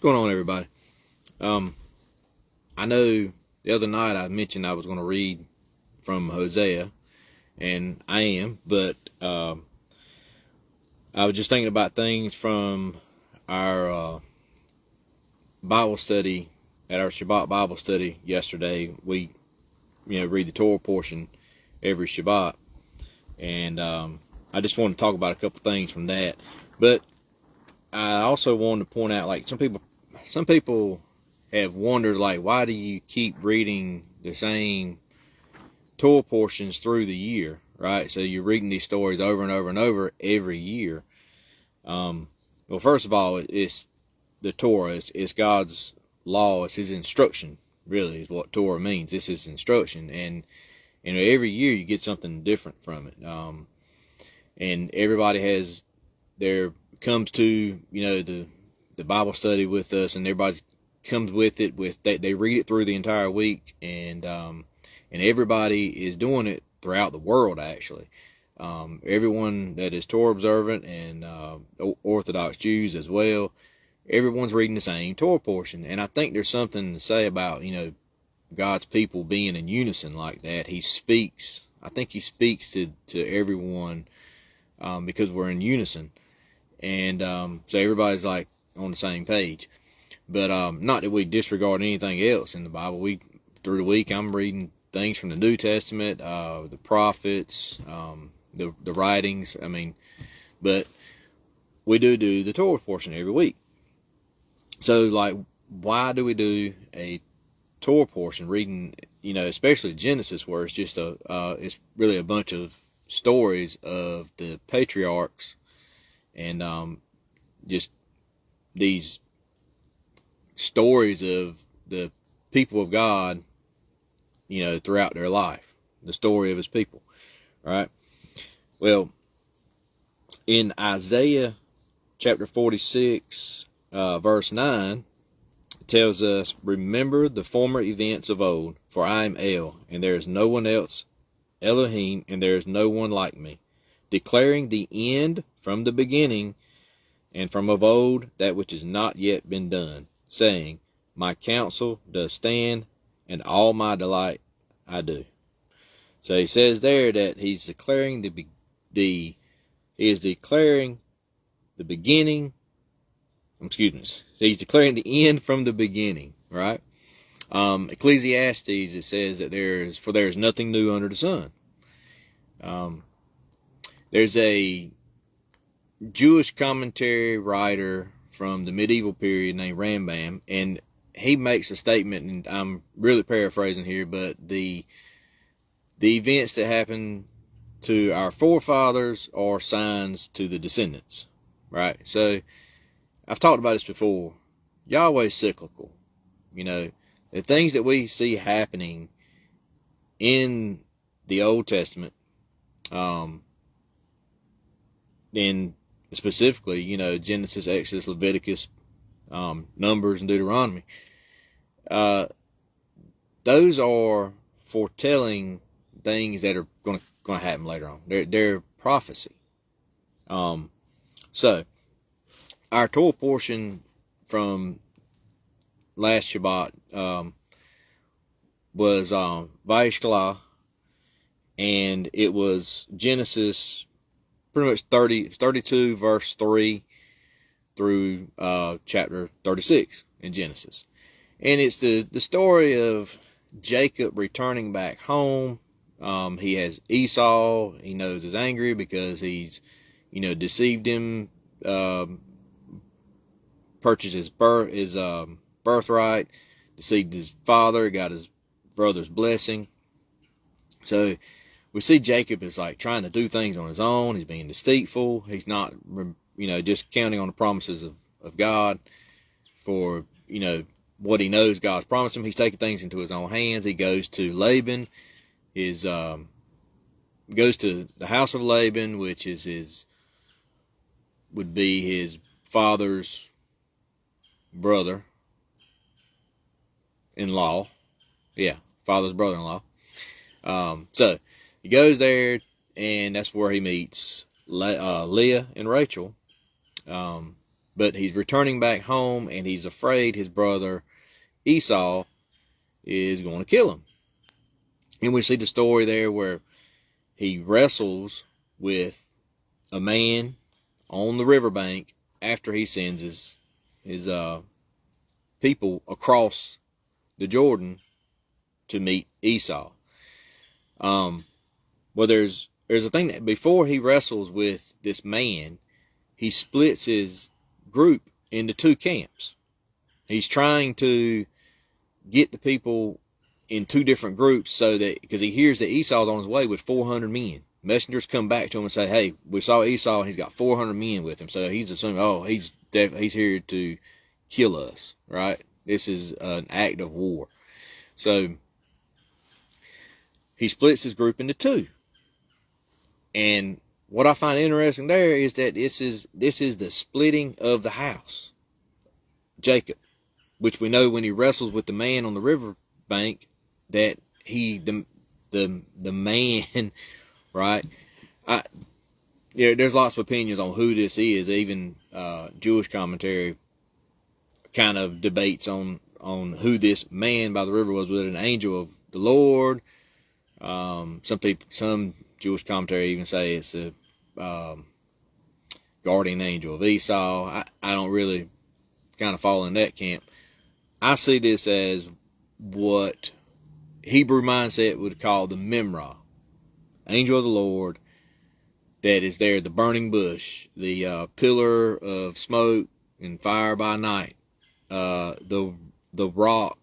What's going on, everybody? I know the other night I mentioned I was going to read from Hosea, and I am, but I was just thinking about things from our Bible study, at our Shabbat Bible study yesterday. We, read the Torah portion every Shabbat, and I just wanted to talk about a couple things from that. But I also wanted to point out, like, some people have wondered, like, why do you keep reading the same Torah portions through the year, right? So you're reading these stories over and over and over every year. Well, first of all, it's the Torah. It's God's law. It's His instruction, really, is what Torah means. It's His instruction. And every year you get something different from it. And everybody comes to, the Bible study with us, and everybody comes with it. They read it through the entire week, and everybody is doing it throughout the world, actually. Everyone that is Torah observant and Orthodox Jews as well, everyone's reading the same Torah portion. And I think there's something to say about, God's people being in unison like that. I think He speaks to everyone because we're in unison. And so everybody's like on the same page. But not that we disregard anything else in the Bible. Through the week, I'm reading things from the New Testament, the prophets, the writings. But we do the Torah portion every week. So, like, why do we do a Torah portion, reading, especially Genesis, where it's just it's really a bunch of stories of the patriarchs and just these stories of the people of God, throughout their life, the story of His people, right? Well, in Isaiah chapter 46, verse 9, it tells us, "Remember the former events of old, for I am El, and there is no one else, Elohim, and there is no one like me, declaring the end from the beginning, and from of old that which has not yet been done, saying, my counsel does stand, and all my delight I do." So he says there that he's declaring the beginning. He's declaring the end from the beginning, right? Ecclesiastes, it says that there is nothing new under the sun. There's a Jewish commentary writer from the medieval period named Rambam, and he makes a statement, and I'm really paraphrasing here, but the events that happen to our forefathers are signs to the descendants, right? So I've talked about this before. Yahweh's cyclical. The things that we see happening in the Old Testament, in specifically, Genesis, Exodus, Leviticus, Numbers, and Deuteronomy, those are foretelling things that are going to happen later on. They're prophecy. So our Torah portion from last Shabbat was Vayishlach, and it was Genesis, pretty much 32 verse 3 through chapter 36 in Genesis. And it's the story of Jacob returning back home. He has Esau. He knows he's angry because he's, deceived him, purchased his birthright, deceived his father, got his brother's blessing. So we see Jacob is like trying to do things on his own. He's being deceitful. He's not, just counting on the promises of God for, what he knows God's promised him. He's taking things into his own hands. He goes to Laban, goes to the house of Laban, which would be his father's brother-in-law. Yeah, father's brother-in-law. So he goes there, and that's where he meets Leah and Rachel. But But he's returning back home, and he's afraid his brother Esau is going to kill him. And we see the story there where he wrestles with a man on the riverbank after he sends his people across the Jordan to meet Esau. Well, there's a thing that before he wrestles with this man, he splits his group into two camps. He's trying to get the people in two different groups so that, because he hears that Esau's on his way with 400 men. Messengers come back to him and say, hey, we saw Esau and he's got 400 men with him. So he's assuming, oh, he's here to kill us, right? This is an act of war. So he splits his group into two. And what I find interesting there is that this is the splitting of the house. Jacob, which we know when he wrestles with the man on the riverbank, that the man, right? There's lots of opinions on who this is. Even Jewish commentary kind of debates on who this man by the river was. Was it an angel of the Lord? Some Jewish commentary even say it's a guardian angel of Esau. I don't really kind of fall in that camp. I see this as what Hebrew mindset would call the Memra, angel of the Lord, that is there, the burning bush, the pillar of smoke and fire by night, the rock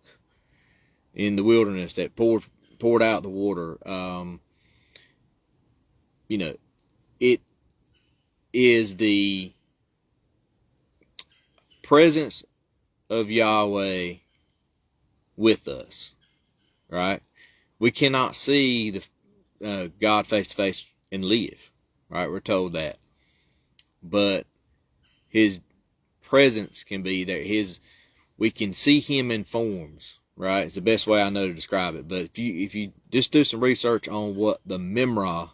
in the wilderness that poured out the water. It is the presence of Yahweh with us, right? We cannot see the God face to face and live, right? We're told that, but His presence can be there. We can see Him in forms, right? It's the best way I know to describe it. But if you just do some research on what the Memra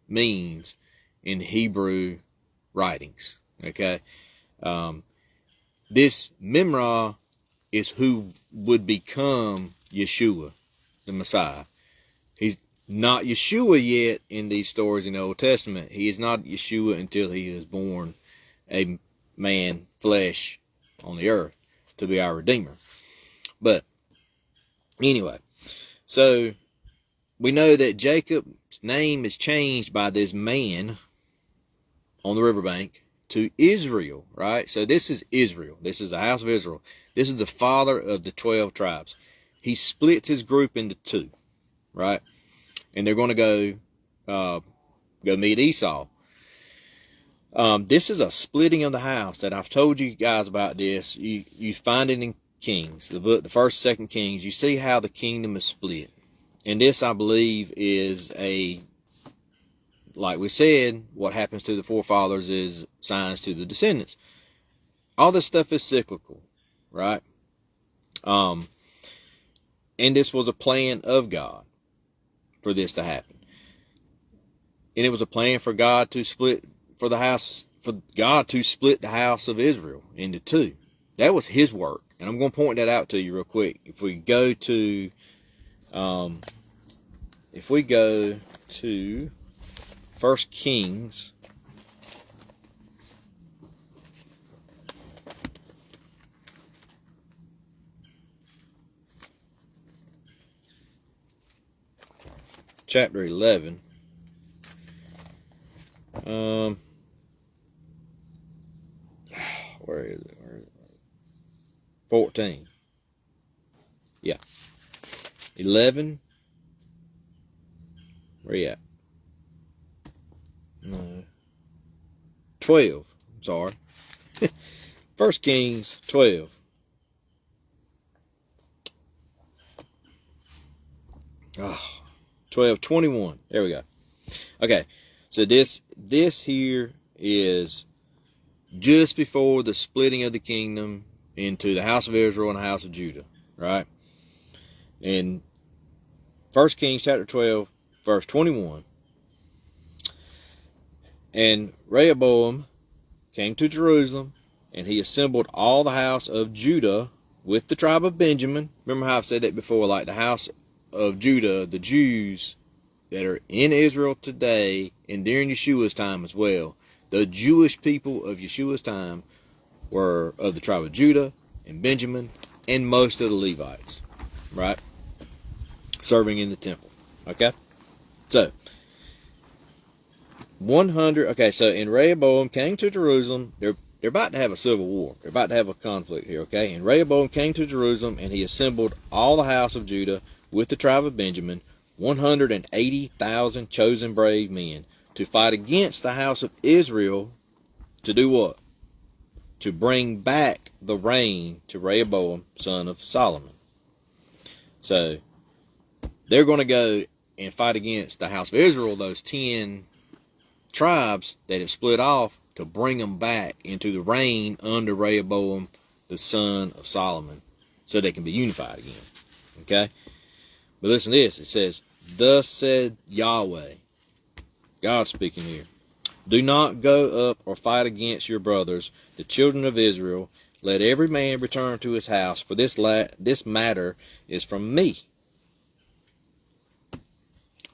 means in Hebrew writings, okay, this Memra is who would become Yeshua, the Messiah. He's not Yeshua yet in these stories in the Old Testament. He is not Yeshua until he is born a man, flesh, on the earth to be our Redeemer. But anyway, so we know that Jacob's name is changed by this man on the riverbank to Israel, right? So this is Israel. This is the house of Israel. This is the father of the 12 tribes. He splits his group into two, right? And they're going to go meet Esau. This is a splitting of the house that I've told you guys about this. You find it in Kings, the book, the first, second Kings. You see how the kingdom is split. And this, I believe, is like we said, what happens to the forefathers is signs to the descendants. All this stuff is cyclical, right? And this was a plan of God for this to happen. And it was a plan for God to split the house of Israel into two. That was His work. And I'm going to point that out to you real quick. If we go to 1 Kings, chapter 11, where is it? 14. Yeah. 11. Where you at? No. 12. I'm sorry. 1 Kings 12. Oh, 12:21. There we go. Okay. So this here is just before the splitting of the kingdom into the house of Israel and the house of Judah, right? In 1 Kings chapter 12, verse 21. And Rehoboam came to Jerusalem and he assembled all the house of Judah with the tribe of Benjamin. Remember how I've said that before, like the house of Judah, the Jews that are in Israel today and during Yeshua's time as well. The Jewish people of Yeshua's time were of the tribe of Judah and Benjamin and most of the Levites, right? Serving in the temple, okay? So, 100, okay, so in Rehoboam came to Jerusalem. They're about to have a civil war. They're about to have a conflict here, okay? And Rehoboam came to Jerusalem, and he assembled all the house of Judah with the tribe of Benjamin, 180,000 chosen brave men, to fight against the house of Israel, to do what? To bring back the reign to Rehoboam, son of Solomon. So, they're going to go and fight against the house of Israel, those 10 tribes that have split off, to bring them back into the reign under Rehoboam, the son of Solomon, so they can be unified again. Okay? But listen to this. It says, "Thus said Yahweh," God speaking here, "Do not go up or fight against your brothers, the children of Israel. Let every man return to his house, for this matter is from me."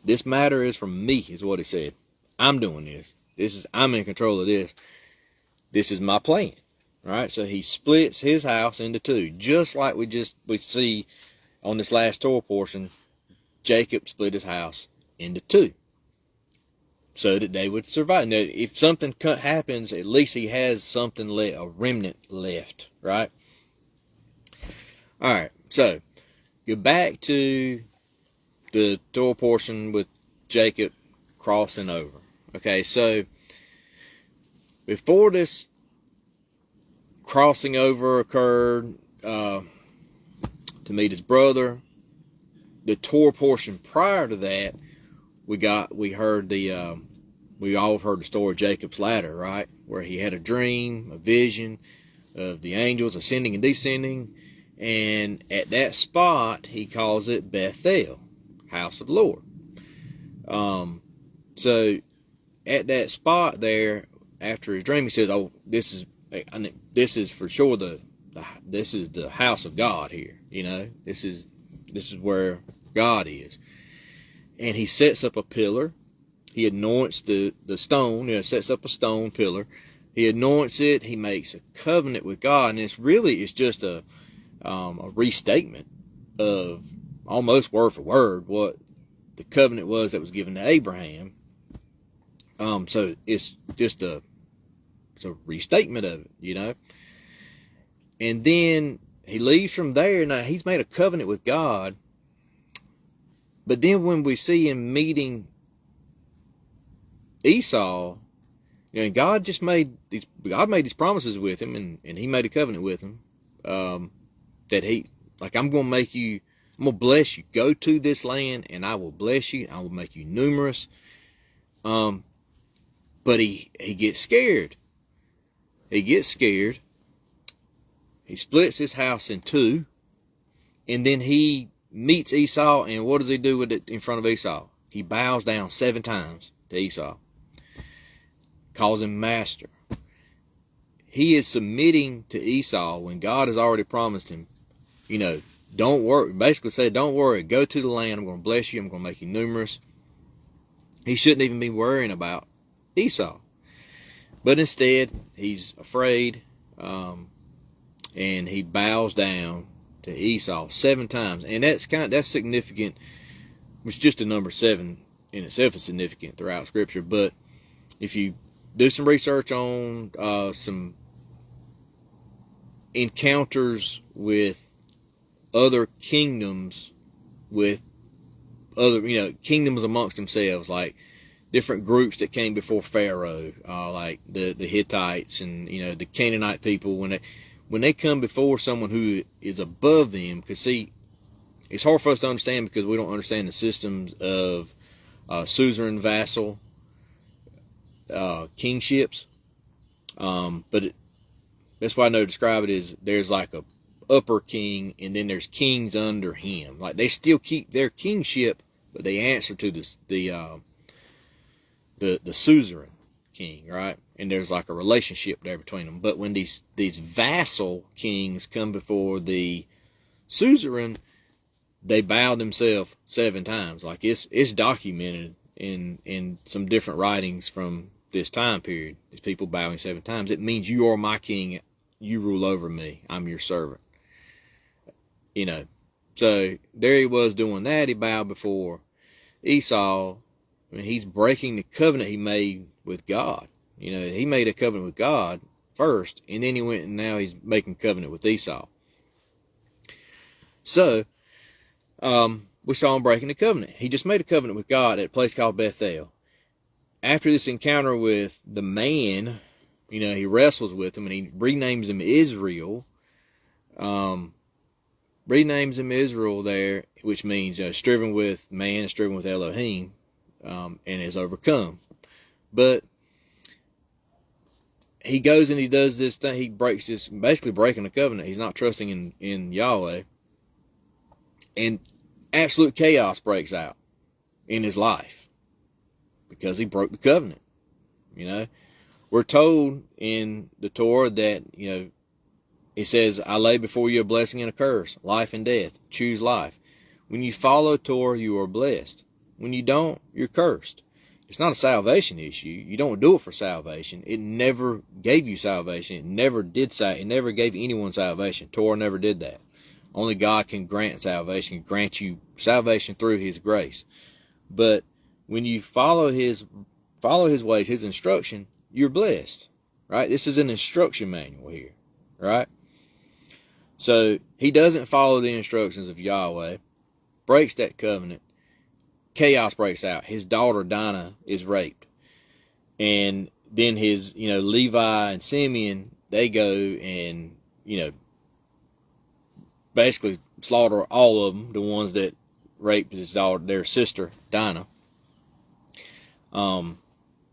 This matter is from me, is what he said. I'm doing this. I'm in control of this. This is my plan. All right, so he splits his house into two, just like we see on this last Torah portion. Jacob split his house into two, so that they would survive. Now, if something happens, at least he has something a remnant left, right? All right, so go back to the Torah portion with Jacob crossing over. Okay, so before this crossing over occurred to meet his brother, the Torah portion prior to that, we all heard the story of Jacob's ladder, right? Where he had a dream, a vision of the angels ascending and descending, and at that spot he calls it Bethel, house of the Lord. So at that spot there, after his dream, he says, "Oh, this is for sure this is the house of God here. You know, this is where God is." And he sets up a pillar. He anoints the stone. Sets up a stone pillar. He anoints it. He makes a covenant with God, and it's just a restatement of almost word for word what the covenant was that was given to Abraham. So it's just a restatement of it, you know. And then he leaves from there. Now he's made a covenant with God, but then when we see him meeting Esau, God made these promises with him, and he made a covenant with him, that I'm going to bless you. Go to this land, and I will bless you. I will make you numerous. But he gets scared. He splits his house in two, and then he meets Esau, and what does he do with it in front of Esau? He bows down 7 times to Esau, calls him master. He is submitting to Esau when God has already promised him, don't worry. Basically said, don't worry, go to the land, I'm going to bless you, I'm going to make you numerous. He shouldn't even be worrying about Esau. But instead, he's afraid, and he bows down to Esau 7 times. And that's significant. It's just the number 7 in itself is significant throughout Scripture. But if you do some research on some encounters with other kingdoms, with other kingdoms amongst themselves, like different groups that came before Pharaoh, like the Hittites and the Canaanite people, when they come before someone who is above them, because see, it's hard for us to understand because we don't understand the systems of suzerain, vassal, kingships. But that's why I know to describe it is there's like a upper king, and then there's kings under him. Like they still keep their kingship, but they answer to the suzerain. king, right? And there's like a relationship there between them. But when these vassal kings come before the suzerain, they bow themselves 7 times. Like it's documented in some different writings from this time period. These people bowing 7 times. It means you are my king. You rule over me. I'm your servant. You know. So there he was doing that. He bowed before Esau. I mean, he's breaking the covenant he made with God. You know, he made a covenant with God first, and then he went and now he's making covenant with Esau. So, we saw him breaking the covenant. He just made a covenant with God at a place called Bethel. After this encounter with the man, you know, he wrestles with him and he renames him Israel. Renames him Israel there, which means, you know, striven with man, striven with Elohim, and is overcome. But he goes and he does this thing. He breaks this, basically breaking the covenant. He's not trusting in Yahweh. And absolute chaos breaks out in his life because he broke the covenant. You know, we're told in the Torah that, you know, it says, I lay before you a blessing and a curse, life and death. Choose life. When you follow Torah, you are blessed. When you don't, you're cursed. It's not a salvation issue. You don't do it for salvation. It never gave you salvation. It never did it never gave anyone salvation. Torah never did that. Only God can grant salvation, grant you salvation through his grace. But when you follow his ways, his instruction, you're blessed. Right? This is an instruction manual here. Right? So he doesn't follow the instructions of Yahweh, breaks that covenant, chaos breaks out. His daughter Dinah is raped. And then his, you know, Levi and Simeon, they go and, you know, basically slaughter all of them, the ones that raped his daughter, their sister Dinah. You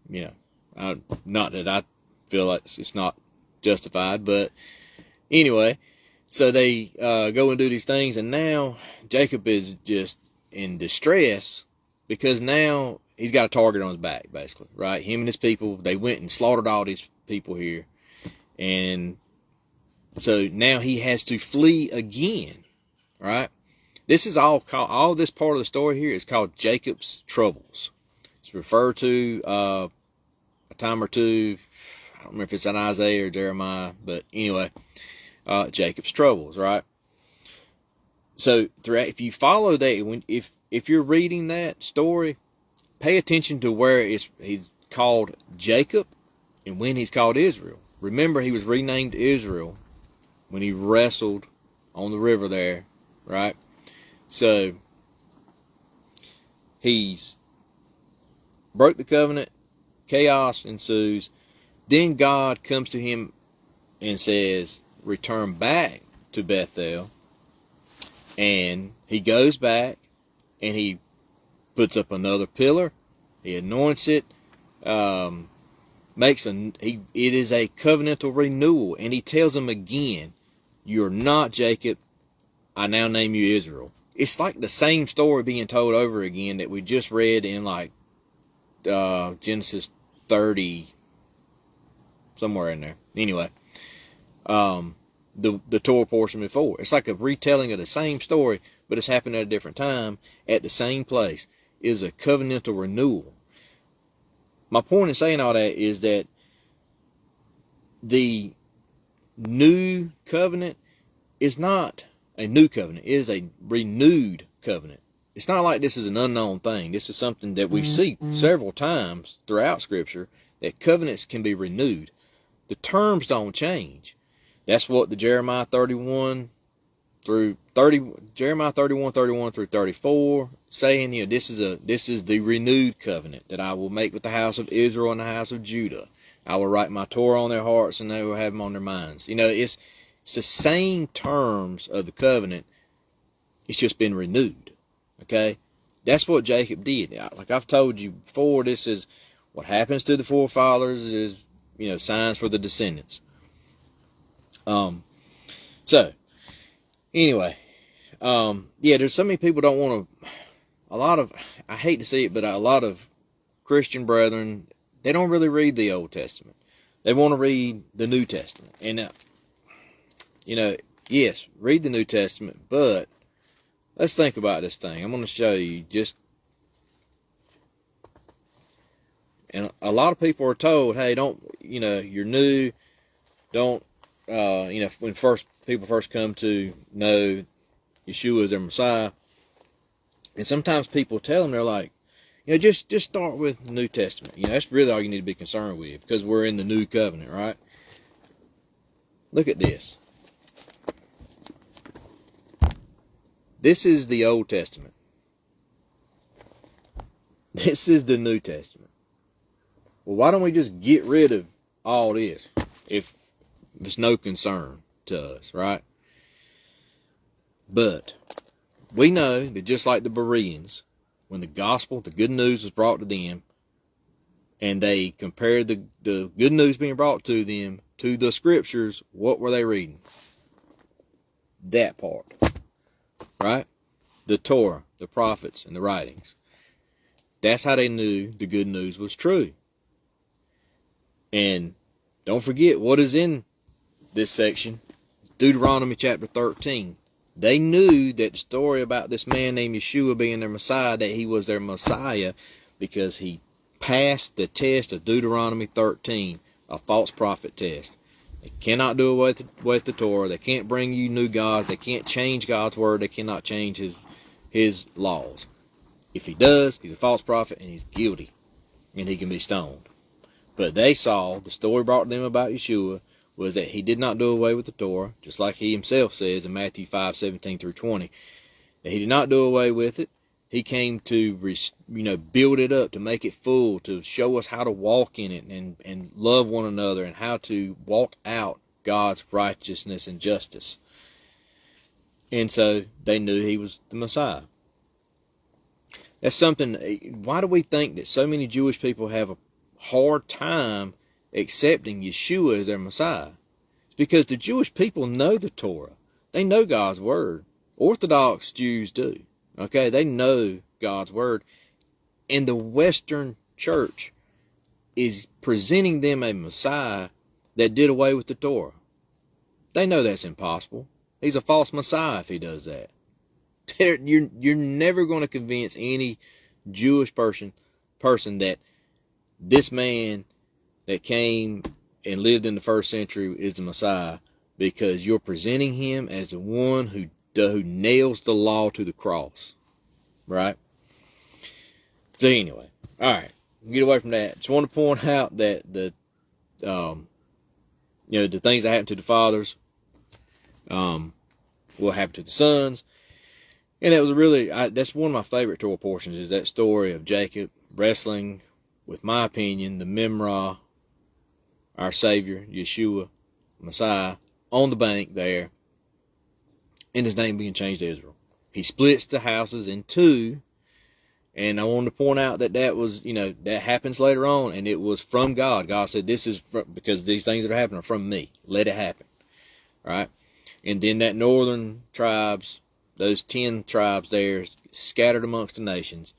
know, not that I feel like it's not justified, but anyway, so they go and do these things, and now Jacob is just in distress because now he's got a target on his back, basically, right? Him and his people, they went and slaughtered all these people here, and so now he has to flee again, right? This is all this part of the story here is called Jacob's troubles. It's referred to a time or two. I don't remember if it's in Isaiah or Jeremiah, but anyway, Jacob's troubles, right? So throughout, if you follow that, if you're reading that story, pay attention to where he's called Jacob and when he's called Israel. Remember, he was renamed Israel when he wrestled on the river there, right? So he's broke the covenant, chaos ensues. Then God comes to him and says, return back to Bethel. And he goes back and he puts up another pillar. He anoints it. It is a covenantal renewal. And he tells him again, you're not Jacob. I now name you Israel. It's like the same story being told over again that we just read in like Genesis 30, somewhere in there. Anyway, the Torah portion before. It's like a retelling of the same story, but it's happened at a different time at the same place. It is a covenantal renewal. My point in saying all that is that the new covenant is not a new covenant. It is a renewed covenant. It's not like this is an unknown thing. This is something that we see several times throughout Scripture, that covenants can be renewed. The terms don't change. That's what the Jeremiah 31 through 34 saying, you know, this is the renewed covenant that I will make with the house of Israel and the house of Judah. I will write my Torah on their hearts and they will have them on their minds. You know, it's the same terms of the covenant. It's just been renewed. Okay? That's what Jacob did. Like I've told you before, this is what happens to the forefathers is, you know, signs for the descendants. So, anyway, yeah, there's so many people don't want to, I hate to see it, but a lot of Christian brethren they don't really read the Old Testament. They want to read the New Testament. And, yes, read the New Testament, but let's think about this thing. I'm going to show you and a lot of people are told, hey, don't, you're new, don't, when people first come to know Yeshua as their Messiah, and sometimes people tell them, they're like, just start with the New Testament. That's really all you need to be concerned with, because we're in the New Covenant, right? Look at this. This is the Old Testament. This is the New Testament. Well, why don't we just get rid of all this if it's no concern to us, right? But we know that just like the Bereans, when the gospel, the good news was brought to them, and they compared the good news being brought to them to the scriptures, what were they reading? That part, right? The Torah, the prophets, and the writings. That's how they knew the good news was true. And don't forget what is in this section, Deuteronomy chapter 13. They knew that the story about this man named Yeshua being their Messiah, that he was their Messiah because he passed the test of Deuteronomy 13, a false prophet test. They cannot do away with the Torah. They can't bring you new gods. They can't change God's word. They cannot change his laws. If he does, he's a false prophet and he's guilty, and he can be stoned. But they saw, the story brought to them about Yeshua was that he did not do away with the Torah, just like he himself says in Matthew 5:17-20, that he did not do away with it. He came to, build it up, to make it full, to show us how to walk in it and love one another, and how to walk out God's righteousness and justice. And so they knew he was the Messiah. That's something. Why do we think that so many Jewish people have a hard time accepting Yeshua as their Messiah? It's because the Jewish people know the Torah. They know God's word. Orthodox Jews do. Okay, they know God's word. And the Western church is presenting them a Messiah that did away with the Torah. They know that's impossible. He's a false Messiah if he does that. You're never going to convince any Jewish person that this man that came and lived in the first century is the Messiah, because you're presenting him as the one who nails the law to the cross, right? So anyway, all right, get away from that. Just want to point out that the things that happen to the fathers will happen to the sons. And that was that's one of my favorite Torah portions, is that story of Jacob wrestling with, my opinion, the Memra, our Savior, Yeshua, Messiah, on the bank there, and his name being changed to Israel. He splits the houses in two, and I wanted to point out that was, that happens later on, and it was from God. God said, this is because these things that are happening are from me. Let it happen. All right? And then that northern tribes, those 10 tribes there, scattered amongst the nations,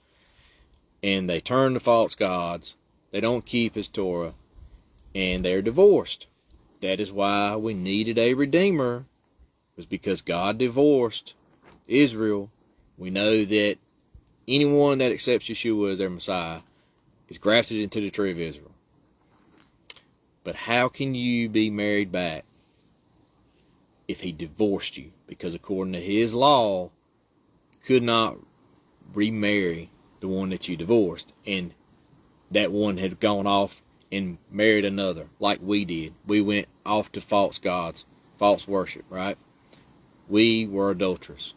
and they turn to false gods. They don't keep his Torah, and they're divorced. That is why we needed a Redeemer, was because God divorced Israel. We know that anyone that accepts Yeshua as their Messiah is grafted into the tree of Israel. But how can you be married back if he divorced you? Because according to his law, could not remarry the one that you divorced, and that one had gone off and married another, like we did. We went off to false gods, false worship, right? We were adulterous.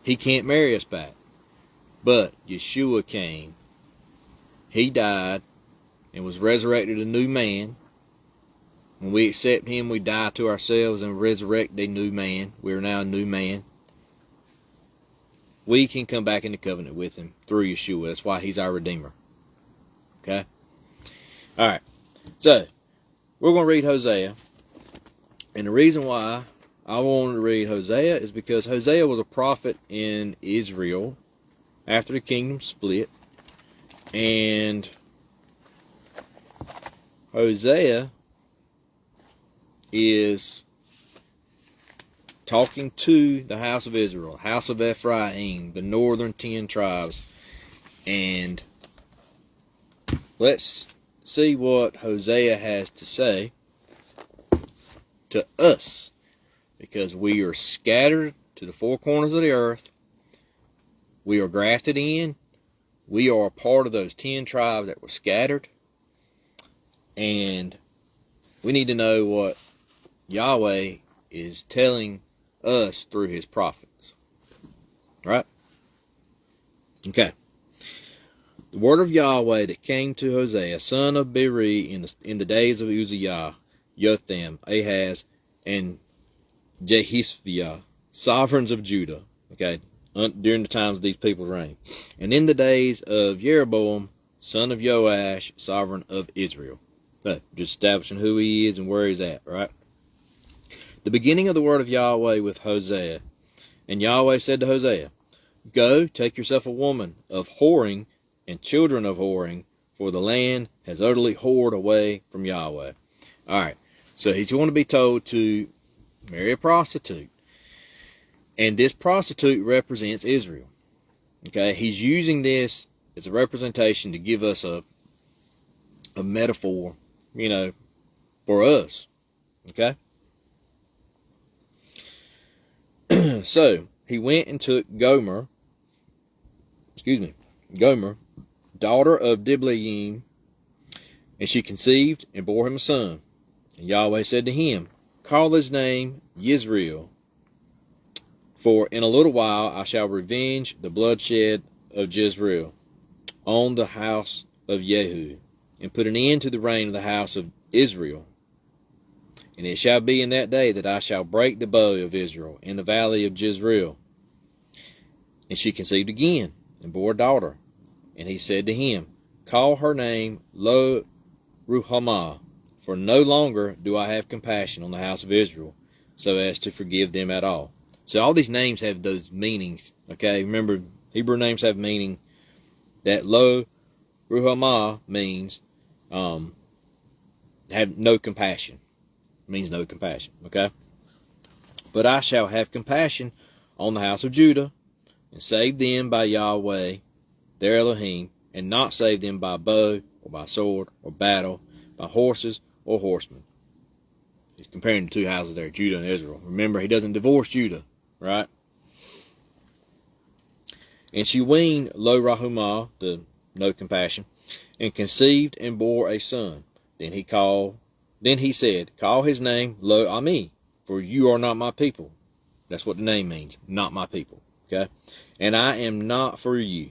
He can't marry us back. But Yeshua came. He died and was resurrected a new man. When we accept him, we die to ourselves and resurrect a new man. We are now a new man. We can come back into covenant with him through Yeshua. That's why he's our Redeemer. Okay? All right. So, we're going to read Hosea. And the reason why I wanted to read Hosea is because Hosea was a prophet in Israel after the kingdom split. And Hosea is talking to the house of Israel, house of Ephraim, the northern 10 tribes. And let's see what Hosea has to say to us, because we are scattered to the four corners of the earth. We are grafted in. We are a part of those 10 tribes that were scattered. And we need to know what Yahweh is telling us through his prophets. Right? Okay. The word of Yahweh that came to Hosea, son of Beeri, in the days of Uzziah, Jotham, Ahaz, and Jehisviah, sovereigns of Judah. Okay, during the times of these people's reign. And in the days of Jeroboam, son of Joash, sovereign of Israel. So, just establishing who he is and where he's at, right? The beginning of the word of Yahweh with Hosea. And Yahweh said to Hosea, go, take yourself a woman of whoring and children of whoring, for the land has utterly whored away from Yahweh. All right, so he's going to be told to marry a prostitute. And this prostitute represents Israel. Okay, he's using this as a representation to give us a metaphor, for us. Okay? So, he went and took Gomer, daughter of Diblaim, and she conceived and bore him a son. And Yahweh said to him, call his name Yisrael, for in a little while I shall revenge the bloodshed of Jezreel on the house of Jehu, and put an end to the reign of the house of Israel. And it shall be in that day that I shall break the bow of Israel in the valley of Jezreel. And she conceived again, and bore a daughter. And he said to him, call her name Lo Ruhamah, for no longer do I have compassion on the house of Israel, so as to forgive them at all. So all these names have those meanings, okay? Remember, Hebrew names have meaning. That Lo Ruhamah means have no compassion. It means no compassion, okay? But I shall have compassion on the house of Judah, and save them by Yahweh, their Elohim, and not save them by bow, or by sword, or battle, by horses, or horsemen. He's comparing the two houses there, Judah and Israel. Remember, he doesn't divorce Judah, right? And she weaned Lo Rahumah, the no compassion, and conceived and bore a son. Then he said, call his name Lo Ami, for you are not my people. That's what the name means, not my people. Okay? And I am not for you.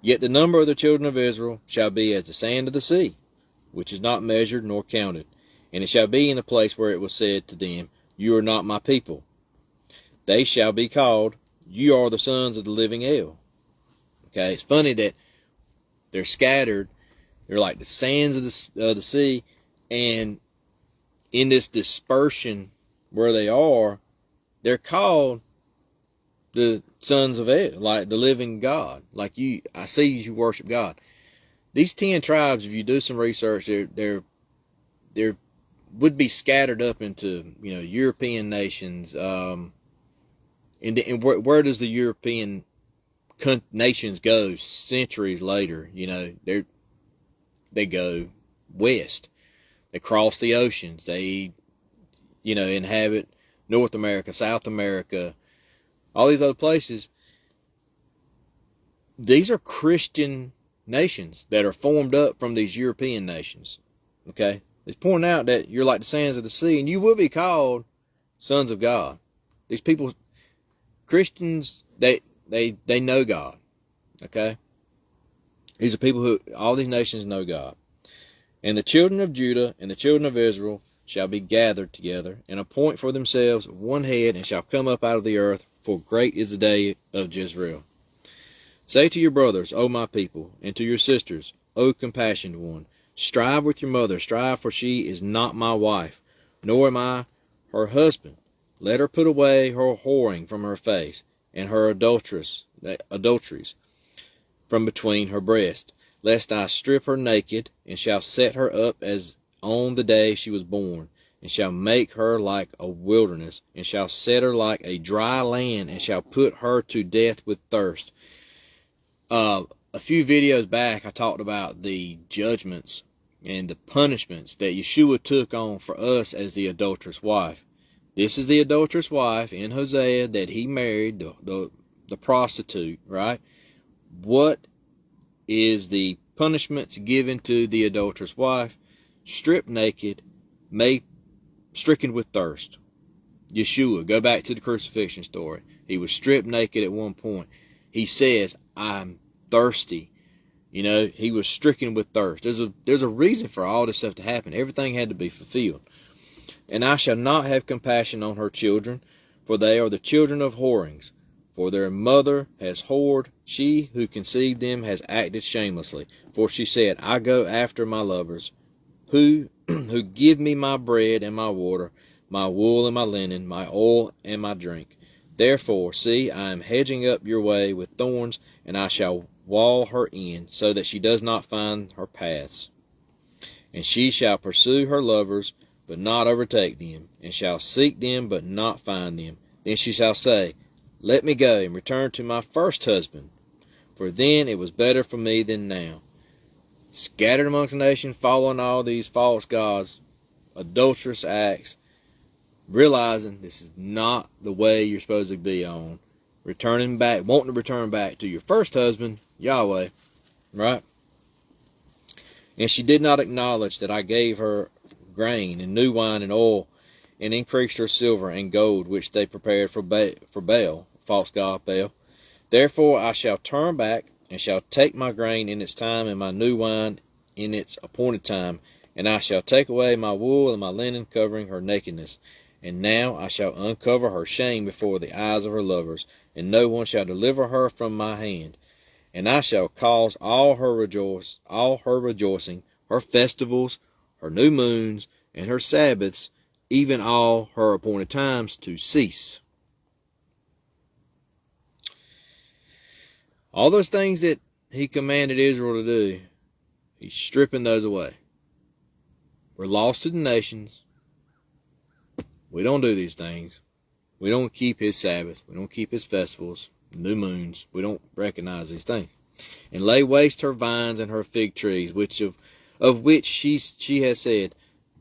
Yet the number of the children of Israel shall be as the sand of the sea, which is not measured nor counted. And it shall be in the place where it was said to them, you are not my people. They shall be called, you are the sons of the living El. Okay, it's funny that they're scattered. They're like the sands of the sea. And in this dispersion where they are, they're called the sons of El, like the living God. Like I see you worship God. These 10 tribes, if you do some research, they're would be scattered up into European nations. And where does the European nations go centuries later? They go west. They cross the oceans. They inhabit North America, South America, all these other places. These are Christian nations that are formed up from these European nations. Okay? It's pointing out that you're like the sands of the sea, and you will be called sons of God. These people, Christians, they know God. Okay? These are people who, all these nations know God. And the children of Judah and the children of Israel shall be gathered together, and appoint for themselves one head, and shall come up out of the earth, for great is the day of Jezreel. Say to your brothers, O my people, and to your sisters, O compassioned one, strive with your mother, strive, for she is not my wife, nor am I her husband. Let her put away her whoring from her face, and her adulteries from between her breasts, lest I strip her naked, and shall set her up as on the day she was born, and shall make her like a wilderness, and shall set her like a dry land, and shall put her to death with thirst. A few videos back, I talked about the judgments and the punishments that Yeshua took on for us as the adulterous wife. This is the adulterous wife in Hosea that he married, the prostitute, right? What is the punishments given to the adulterous wife? Stripped naked, stricken with thirst. Yeshua, go back to the crucifixion story. He was stripped naked at one point. He says, I'm thirsty. You know, he was stricken with thirst. There's a reason for all this stuff to happen. Everything had to be fulfilled. And I shall not have compassion on her children, for they are the children of whorings. For their mother has whored, she who conceived them has acted shamelessly. For she said, I go after my lovers, who give me my bread and my water, my wool and my linen, my oil and my drink. Therefore, see, I am hedging up your way with thorns, and I shall wall her in, so that she does not find her paths. And she shall pursue her lovers, but not overtake them, and shall seek them, but not find them. Then she shall say, let me go and return to my first husband, for then it was better for me than now. Scattered amongst the nations, following all these false gods, adulterous acts, realizing this is not the way you're supposed to be on. Returning back, wanting to return back to your first husband, Yahweh, right? And she did not acknowledge that I gave her grain and new wine and oil, and increased her silver and gold, which they prepared for Baal, false god Baal. Therefore I shall turn back, and shall take my grain in its time, and my new wine in its appointed time, and I shall take away my wool and my linen, covering her nakedness. And now I shall uncover her shame before the eyes of her lovers, and no one shall deliver her from my hand. And I shall cause all her rejoicing, her festivals, her new moons, and her Sabbaths, even all her appointed times, to cease. All those things that he commanded Israel to do, he's stripping those away. We're lost to the nations. We don't do these things. We don't keep his Sabbath. We don't keep his festivals, new moons. We don't recognize these things. And lay waste her vines and her fig trees, of which she has said,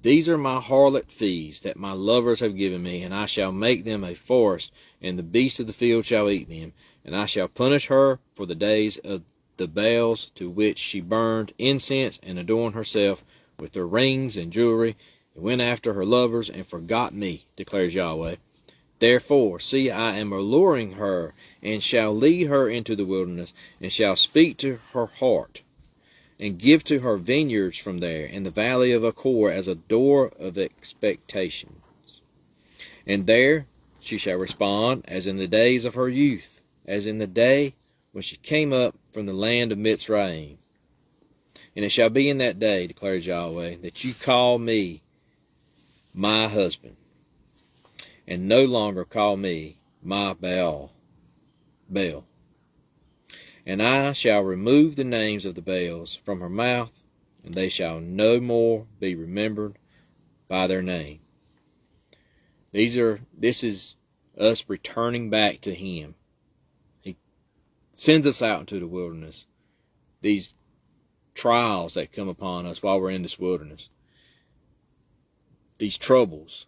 these are my harlot fees that my lovers have given me, and I shall make them a forest, and the beasts of the field shall eat them. And I shall punish her for the days of the Baals to which she burned incense and adorned herself with her rings and jewelry, and went after her lovers and forgot me, declares Yahweh. Therefore, see, I am alluring her, and shall lead her into the wilderness, and shall speak to her heart, and give to her vineyards from there, and the valley of Achor as a door of expectations. And there she shall respond as in the days of her youth, as in the day when she came up from the land of Mitzrayim. And it shall be in that day, declares Yahweh, that you call me my husband, and no longer call me my Baal. And I shall remove the names of the Baals from her mouth, and they shall no more be remembered by their name. This is us returning back to him. He sends us out into the wilderness. These trials that come upon us while we're in this wilderness. These troubles.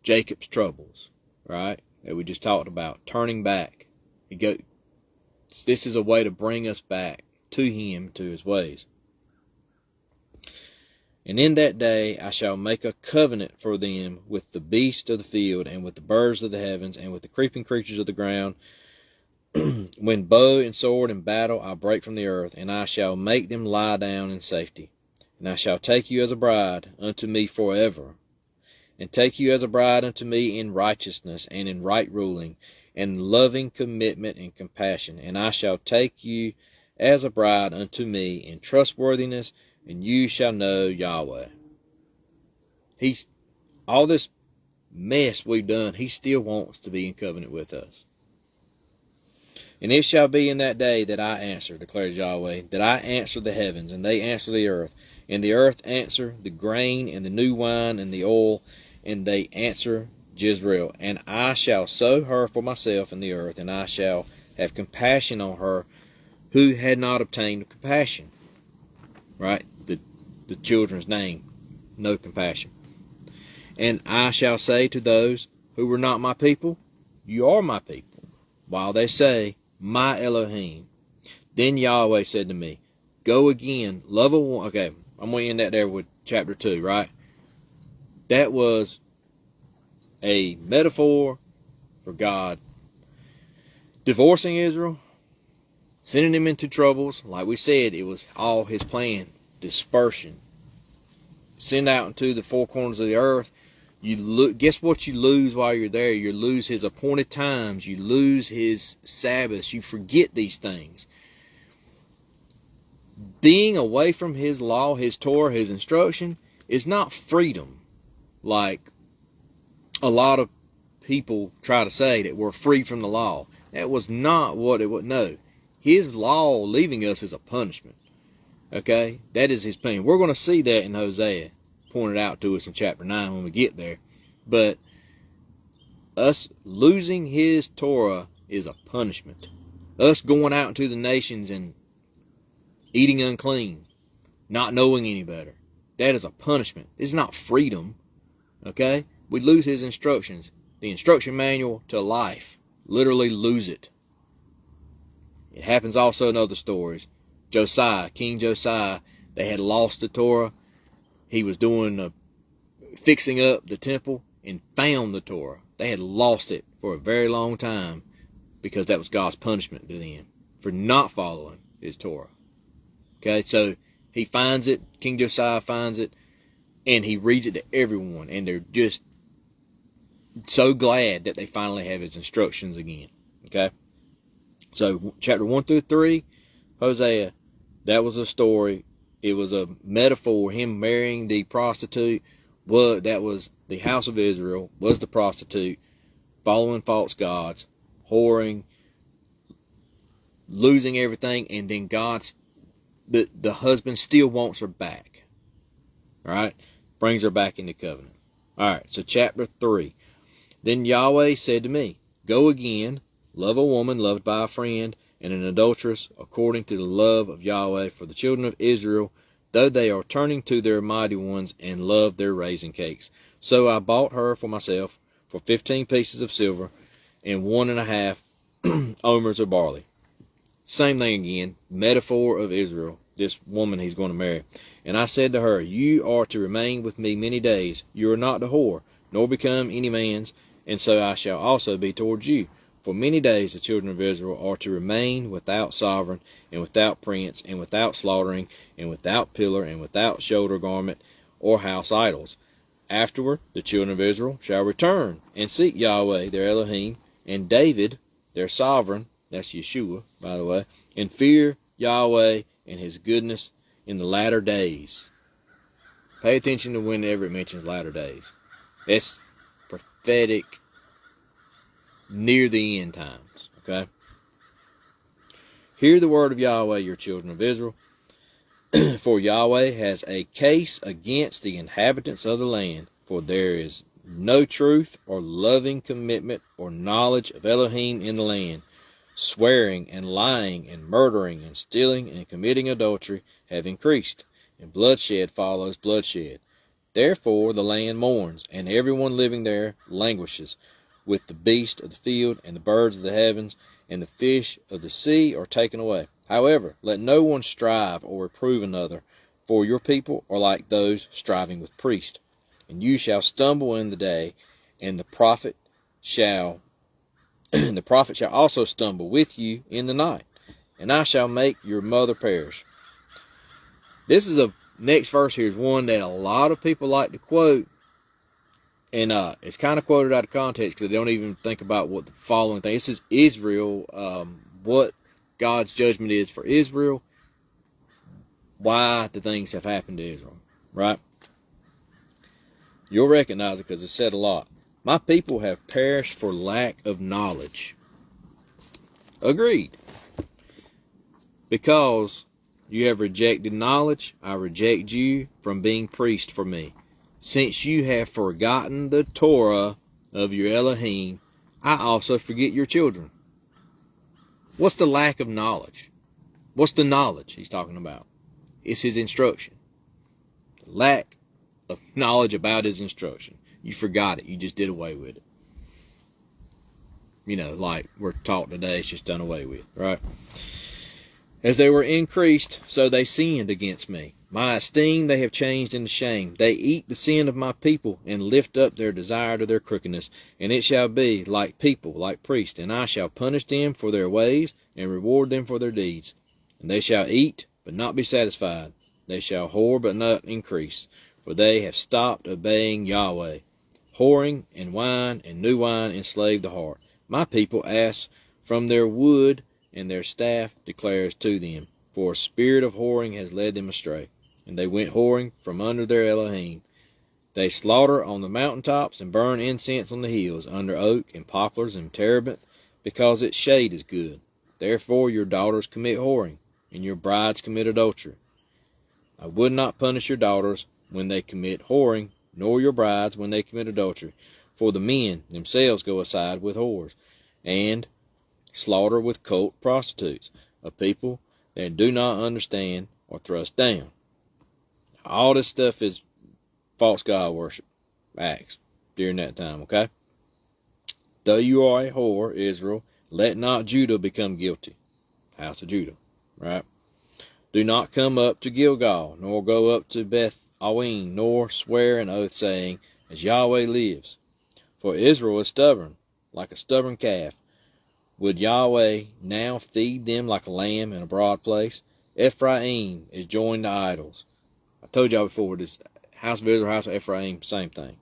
Jacob's troubles, right? That we just talked about. Turning back. This is a way to bring us back to him, to his ways. And in that day I shall make a covenant for them with the beasts of the field, and with the birds of the heavens, and with the creeping creatures of the ground. When bow and sword and battle I break from the earth, and I shall make them lie down in safety. And I shall take you as a bride unto me forever, and take you as a bride unto me in righteousness and in right ruling, and loving commitment and compassion. And I shall take you as a bride unto me in trustworthiness, and you shall know Yahweh. All this mess we've done, he still wants to be in covenant with us. And it shall be in that day that I answer, declares Yahweh, that I answer the heavens, and they answer the earth, and the earth answer the grain, and the new wine, and the oil, and they answer Jezreel. And I shall sow her for myself in the earth, and I shall have compassion on her who had not obtained compassion. Right? The children's name, no compassion. And I shall say to those who were not my people, you are my people, while they say, my Elohim. Then Yahweh said to me, go again, love a woman. Okay, I'm going to end that there with chapter 2, right? That was a metaphor for God divorcing Israel, sending him into troubles. Like we said, it was all his plan. Dispersion. Send out into the four corners of the earth. Guess what you lose while you're there? You lose his appointed times. You lose his Sabbaths. You forget these things. Being away from his law, his Torah, his instruction is not freedom. Like a lot of people try to say that we're free from the law. That was not what it was. No. His law leaving us is a punishment. Okay? That is his plan. We're going to see that in Hosea, pointed out to us in chapter 9 when we get there. But us losing his Torah is a punishment. Us going out into the nations and eating unclean, not knowing any better, that is a punishment. It's not freedom. Okay? We lose his instructions. The instruction manual to life. Literally lose it. It happens also in other stories. Josiah, King Josiah, they had lost the Torah. He was doing fixing up the temple and found the Torah. They had lost it for a very long time because that was God's punishment to them for not following his Torah. Okay, so he finds it, King Josiah finds it, and he reads it to everyone, and they're just so glad that they finally have his instructions again. Okay, so chapter 1 through 3, Hosea, that was a story. It was a metaphor. Him marrying the prostitute, that was the house of Israel, was the prostitute, following false gods, whoring, losing everything, and then the husband still wants her back. All right, brings her back into covenant. All right, so chapter 3. Then Yahweh said to me, go again, love a woman loved by a friend, and an adulteress, according to the love of Yahweh for the children of Israel, though they are turning to their mighty ones and love their raisin cakes. So I bought her for myself for 15 pieces of silver and 1.5 omers of barley. Same thing again, metaphor of Israel, this woman he's going to marry. And I said to her, you are to remain with me many days. You are not to whore, nor become any man's, and so I shall also be towards you. For many days the children of Israel are to remain without sovereign, and without prince, and without slaughtering, and without pillar, and without shoulder garment, or house idols. Afterward the children of Israel shall return, and seek Yahweh their Elohim, and David their sovereign, that's Yeshua, by the way, and fear Yahweh and his goodness in the latter days. Pay attention to whenever it mentions latter days. That's prophetic, near the end times. Okay? Hear the word of Yahweh, your children of Israel. For Yahweh has a case against the inhabitants of the land, for there is no truth or loving commitment or knowledge of Elohim in the land. Swearing and lying and murdering and stealing and committing adultery have increased, and bloodshed follows bloodshed. Therefore the land mourns, and everyone living there languishes, with the beasts of the field and the birds of the heavens and the fish of the sea are taken away. However, let no one strive or reprove another, for your people are like those striving with priests. And you shall stumble in the day, and the prophet shall also stumble with you in the night, and I shall make your mother perish. This is next verse here is one that a lot of people like to quote, and it's kind of quoted out of context because they don't even think about what the following thing. This is Israel, what God's judgment is for Israel, why the things have happened to Israel, right? You'll recognize it because it's said a lot. My people have perished for lack of knowledge. Agreed. Because you have rejected knowledge, I reject you from being priest for me. Since you have forgotten the Torah of your Elohim, I also forget your children. What's the lack of knowledge? What's the knowledge he's talking about? It's his instruction. Lack of knowledge about his instruction. You forgot it. You just did away with it. You know, like we're taught today, it's just done away with, right? As they were increased, so they sinned against me. My esteem they have changed into shame. They eat the sin of my people, and lift up their desire to their crookedness. And it shall be like people, like priests, and I shall punish them for their ways, and reward them for their deeds. And they shall eat, but not be satisfied. They shall whore, but not increase. For they have stopped obeying Yahweh. Whoring, and wine, and new wine enslave the heart. My people ask from their wood, and their staff declares to them. For a spirit of whoring has led them astray. And they went whoring from under their Elohim. They slaughter on the mountaintops and burn incense on the hills, under oak and poplars and terebinth, because its shade is good. Therefore your daughters commit whoring, and your brides commit adultery. I would not punish your daughters when they commit whoring, nor your brides when they commit adultery. For the men themselves go aside with whores, and slaughter with cult prostitutes, a people that do not understand or thrust down. All this stuff is false god worship acts during that time, okay? Though you are a whore, Israel, let not Judah become guilty. House of Judah, right? Do not come up to Gilgal, nor go up to Beth Awen, nor swear an oath, saying, as Yahweh lives. For Israel is stubborn, like a stubborn calf. Would Yahweh now feed them like a lamb in a broad place? Ephraim is joined to idols. I told y'all before, this house of Israel, house of Ephraim, same thing.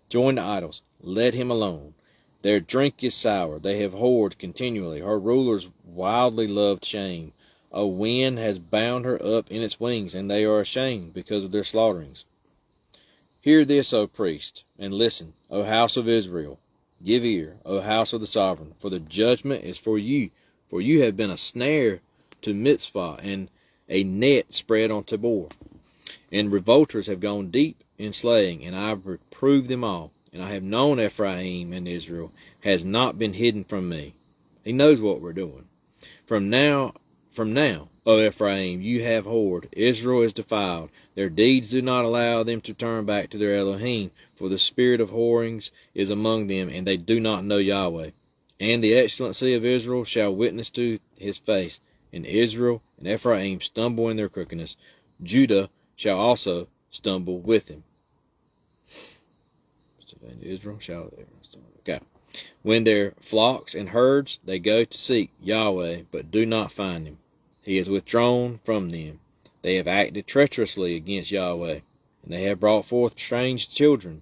Joined to idols. Let him alone. Their drink is sour. They have whored continually. Her rulers wildly loved shame. A wind has bound her up in its wings, and they are ashamed because of their slaughterings. Hear this, O priest, and listen, O house of Israel. Give ear, O house of the sovereign, for the judgment is for you have been a snare to Mitzvah, and a net spread on Tabor. And revolters have gone deep in slaying, and I have reproved them all. And I have known Ephraim, and Israel has not been hidden from me. He knows what we're doing. From now, O Ephraim, you have whored. Israel is defiled. Their deeds do not allow them to turn back to their Elohim, for the spirit of whorings is among them, and they do not know Yahweh. And the excellency of Israel shall witness to his face, and Israel and Ephraim stumble in their crookedness. Judah shall also stumble with him. Israel shall stumble. Okay. When their flocks and herds, they go to seek Yahweh, but do not find him. He is withdrawn from them. They have acted treacherously against Yahweh, and they have brought forth strange children.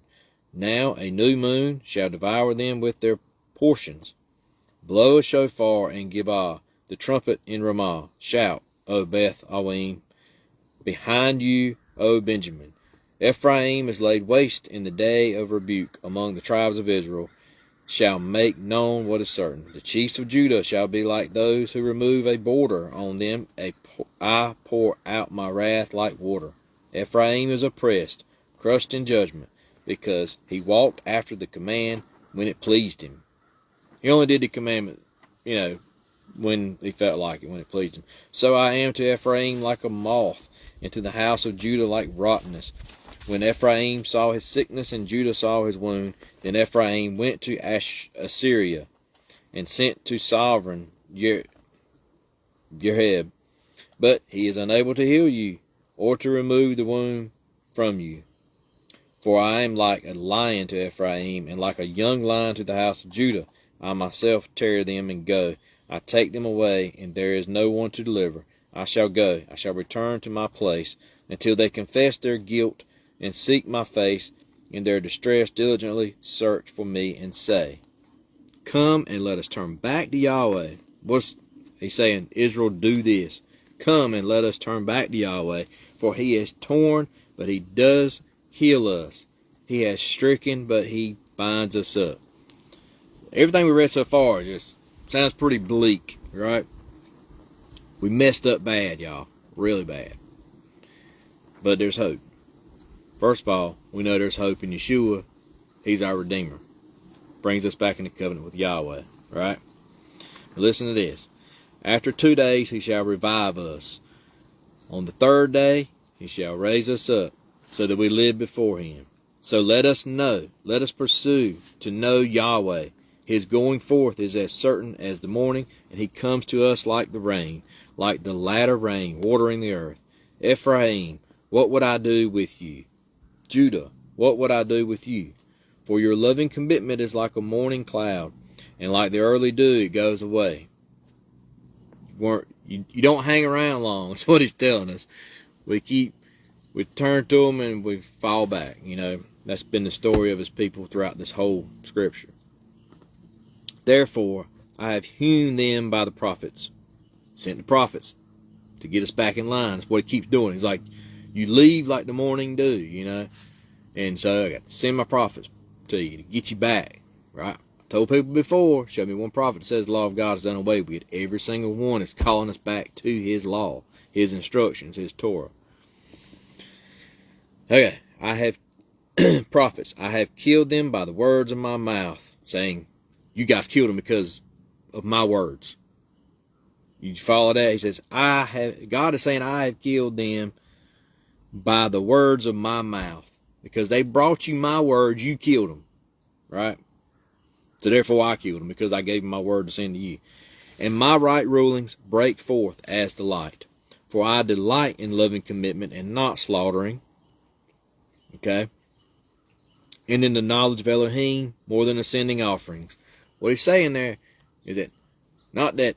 Now a new moon shall devour them with their portions. Blow a shofar in Gibah, the trumpet in Ramah. Shout, O Beth Awen, behind you, O Benjamin. Ephraim is laid waste in the day of rebuke among the tribes of Israel, shall make known what is certain. The chiefs of Judah shall be like those who remove a border on them. I pour out my wrath like water. Ephraim is oppressed, crushed in judgment, because he walked after the command when it pleased him. He only did the commandment, when he felt like it, when it pleased him. So I am to Ephraim like a moth, and to the house of Judah like rottenness. When Ephraim saw his sickness and Judah saw his wound, then Ephraim went to Assyria and sent to sovereign Yereb. But he is unable to heal you or to remove the wound from you. For I am like a lion to Ephraim, and like a young lion to the house of Judah. I myself tear them and go. I take them away, and there is no one to deliver. I shall go. I shall return to my place, until they confess their guilt and seek my face, in their distress diligently search for me and say, come and let us turn back to Yahweh. What's he saying? Israel, do this. Come and let us turn back to Yahweh, for he has torn, but he does heal us. He has stricken, but he binds us up. Everything we read so far is just Sounds pretty bleak, right? We messed up bad, y'all. Really bad. But there's hope. First of all, we know there's hope in Yeshua. He's our Redeemer. Brings us back into covenant with Yahweh, right? But listen to this. After 2 days, he shall revive us. On the third day, he shall raise us up, so that we live before him. So let us know, let us pursue to know Yahweh. His going forth is as certain as the morning, and he comes to us like the rain, like the latter rain, watering the earth. Ephraim, what would I do with you? Judah, what would I do with you? For your loving commitment is like a morning cloud, and like the early dew, it goes away. You don't hang around long, that's what he's telling us. We turn to him and we fall back. That's been the story of his people throughout this whole scripture. Therefore, I have hewn them by the prophets. Sent the prophets to get us back in line. That's what he keeps doing. He's like, you leave like the morning dew, And so I got to send my prophets to you to get you back, right? I told people before, show me one prophet that says the law of God is done away with. Every single one is calling us back to his law, his instructions, his Torah. Okay, I have prophets. I have killed them by the words of my mouth, saying, you guys killed them because of my words. You follow that? He says, God is saying, I have killed them by the words of my mouth. Because they brought you my words, you killed them. Right? So therefore I killed them, because I gave them my word to send to you. And my right rulings break forth as the light. For I delight in loving commitment and not slaughtering. Okay? And in the knowledge of Elohim more than ascending offerings. What he's saying there is that not that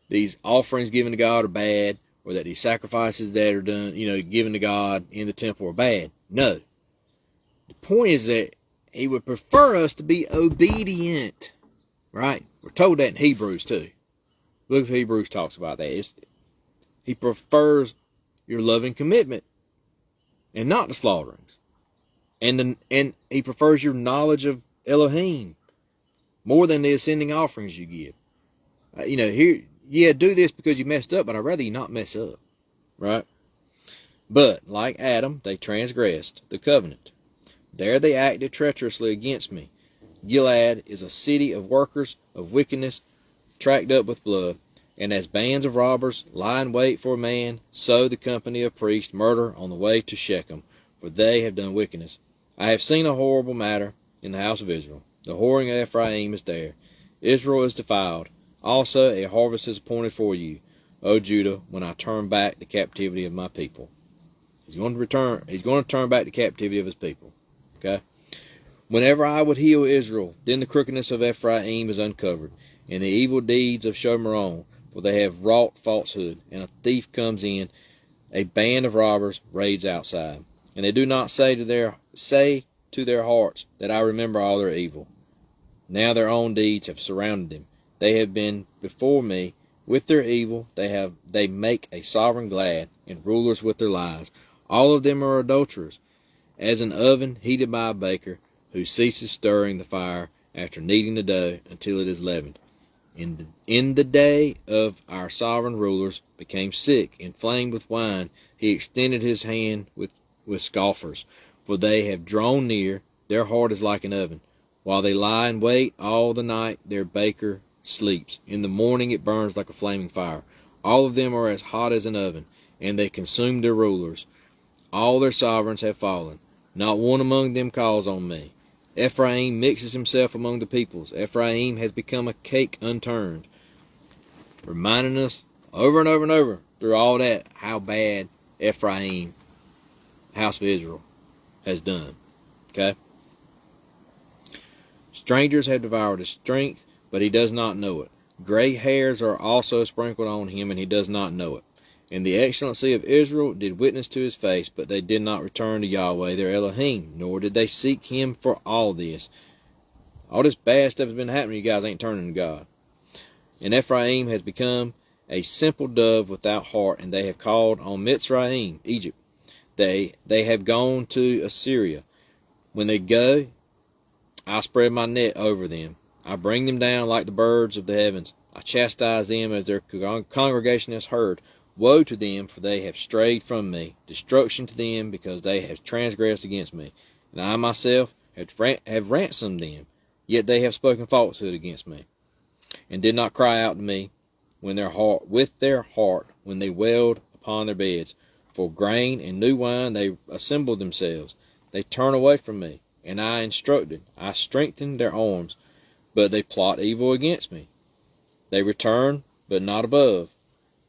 these offerings given to God are bad, or that these sacrifices that are done, given to God in the temple are bad. No. The point is that he would prefer us to be obedient. Right? We're told that in Hebrews too. Look at Hebrews talks about that. He prefers your loving commitment and not the slaughterings. And he prefers your knowledge of Elohim more than the ascending offerings you give. Do this because you messed up, but I'd rather you not mess up. Right? But, like Adam, they transgressed the covenant. There they acted treacherously against me. Gilead is a city of workers of wickedness, tracked up with blood. And as bands of robbers lie in wait for a man, so the company of priests murder on the way to Shechem, for they have done wickedness. I have seen a horrible matter in the house of Israel. The whoring of Ephraim is there. Israel is defiled. Also a harvest is appointed for you, O Judah, when I turn back the captivity of my people. He's going to turn back the captivity of his people. Okay? Whenever I would heal Israel, then the crookedness of Ephraim is uncovered, and the evil deeds of Shomeron, for they have wrought falsehood, and a thief comes in, a band of robbers raids outside. And they do not say to their hearts that I remember all their evil. Now their own deeds have surrounded them. They have been before me with their evil. They make a sovereign glad, and rulers with their lies. All of them are adulterers, as an oven heated by a baker, who ceases stirring the fire after kneading the dough until it is leavened. In the day of our sovereign rulers became sick, inflamed with wine. He extended his hand with scoffers, for they have drawn near. Their heart is like an oven. While they lie in wait all the night, their baker sleeps. In the morning it burns like a flaming fire. All of them are as hot as an oven, and they consume their rulers. All their sovereigns have fallen. Not one among them calls on me. Ephraim mixes himself among the peoples. Ephraim has become a cake unturned. Reminding us over and over and over through all that how bad Ephraim, house of Israel, has done. Okay? Strangers have devoured his strength, but he does not know it. Gray hairs are also sprinkled on him, and he does not know it. And the excellency of Israel did witness to his face, but they did not return to Yahweh their Elohim, nor did they seek him for all this. All this bad stuff has been happening, you guys ain't turning to God. And Ephraim has become a simple dove without heart, and they have called on Mitzrayim, Egypt. They have gone to Assyria. When they go, I spread my net over them. I bring them down like the birds of the heavens. I chastise them as their congregation has heard. Woe to them, for they have strayed from me. Destruction to them, because they have transgressed against me. And I myself have ransomed them, yet they have spoken falsehood against me, and did not cry out to me with their heart when they wailed upon their beds. For grain and new wine they assembled themselves. They turn away from me, and I instructed. I strengthened their arms, but they plot evil against me. They return, but not above.